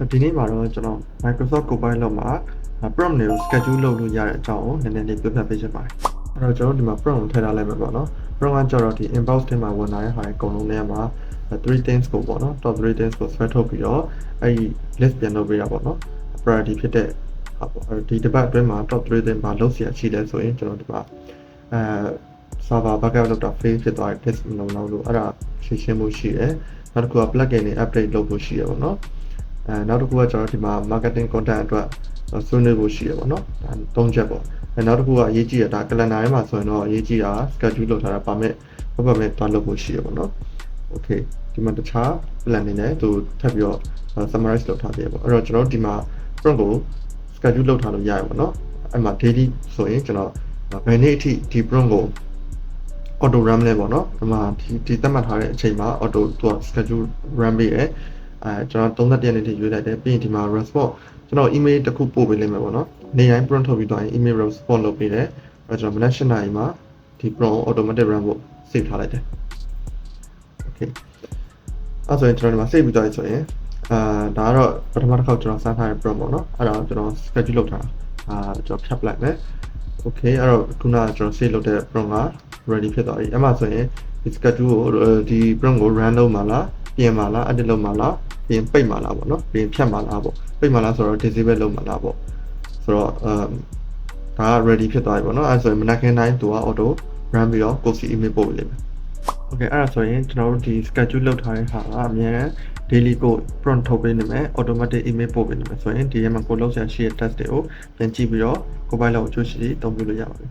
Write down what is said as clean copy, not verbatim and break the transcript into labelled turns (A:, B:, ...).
A: ဒီနေ့မှာတော့ကျွန်တော် Microsoft Copilot မှာ prompt တွေကို schedule လုပ်လို့ရတဲ့အကြောင်းကိုနည်းနည်းလေးပြောပြပေးချင်ပါတယ်။အဲ့တော့ကျွန်တော်ဒီမှာ prompt ကိုထည့်ထားလိုက်မှာပေါ့နော်။ prompt ကကျတော့ဒီ inbox ထဲမှာဝင်လာတဲ့ဟာတွေအကုန်လုံးထဲမှာ3 things ကိုပေါ့နော် top 3 things ကိုဆွဲထုတ်ပြီးတော့အဲ့ဒီ list ပြန်လုပ်ပေးတာပေါ့နော်။ priority ဖြစ်တဲ့ဟာပေါ့။ဒီတစ်ပတ်အတွင်းမှာ top 3 things မှာလုပ်เสียရှိတယ်ဆိုရင်ကျွန်တော်ဒီမှာserver backup လုပ်တာ fail ဖြစ်သွားတဲ့ disk မလုံလောက်လို့အဲ့ဒါရှင်းမှုရှိတယ်။နောက်တစ်ခုက plugin တွေ update လုပ်ဖို့ရှိရပေါ့နော်။နောက်တစ်ခုကကျွန်တော်ဒီမှာ marketing content အတွက်ဆွေးနွေးဖို့ရှိရပေါ့နော်။၃ချက်ပေါ့။နောက်တစ်ခုကအရေးကြီးတာ calendar ထဲမှာဆိုရင်တော့အရေးကြီးတာ schedule လုပ်ထားတာ permit သွားလုပ်ဖို့ရှိရပေါ့နော်။ Okay ဒီမှာတခြား plan တွေနဲ့သူထပ်ပြီးတော့ summarize လုပ်ထားပြရပေါ့။အဲ့တော့ကျွန်တော်ဒီမှာ prompt ကို schedule လုပ်ထားလို့ရရပေါ့နော်။အဲ့မှာ daily ဆိုရင်ကျွန်တော်ဘယ်နေ့အထိဒီ prompt ကို auto run လဲပေါ့နော်။ဒီမှာဒီသတ်မှတ်ထားတဲ့အချိန်မှာ auto သူက schedule run ပေးတယ်။ကျွန်တော်31ရက်နေ့ထိရွေးလိုက်တယ်ပြီးရင်ဒီမှာ response ကျွန်တော် email တစ်ခုပို့ပေးလိုက်မယ်ပေါ့နော်။နေ့တိုင်း prompt ထုတ်ပြီးသွားရင် email response လုပ်ပေးတယ်။အဲ့တော့ကျွန်တော်မနက်7:00နာရီမှာဒီ prompt ကို automatic run ဖို့ save ထားလိုက်တယ်။ Okay အဲ့ဆိုရင်ကျွန်တော်ဒီမှာ save ပြီးသွားပြီဆိုရင်ဒါကတော့ပထမတစ်ခေါက်ကျွန်တော်စမ်းထားတဲ့ prompt ပေါ့နော်။အဲ့ဒါကိုကျွန်တော် schedule လုပ်ထားတာကျွန်တော်ဖြတ်ပလိုက်မယ်။ Okay အဲ့တော့ခုနကကျွန်တော် save လုပ်တဲ့ prompt က ready ဖြစ်သွားပြီ။အဲ့မှာဆိုရင်ဒီ schedule ကိုဒီ prompt ကို run လုပ်မှာလားပြင်မှာလား edit လုပ်မှာလားပြင်ပိတ်မှာလားပေါ့နော်ပြင်ဖြတ်မှာလားပေါ့ပိတ်မှာလားဆိုတော့ disable လုပ်မှာလားပေါ့ဆိုတော့ဒါက ready ဖြစ်သွားပြီပေါ့နော်အဲ့ဆိုရင်မနက်ခင်းတိုင်းသူက auto run ပြီးတော့ code email ပို့ပေးလိမ့်မယ် Okay အဲ့ဒါဆိုရင်ကျွန်တော်တို့ဒီ schedule လုပ်ထားတဲ့ဟာကအများနဲ့ daily code prompt ထုတ်ပေးနေမယ် automatic email ပို့ပေးနေမယ်ဆိုရင်ဒီထဲမှာကိုလုပ်ဆရာရှိတဲ့ test တွေကိုပြန်ကြည့်ပြီးတော့ Copilot ကိုကြိုးရှိတုံးပြလို့ရပါတယ်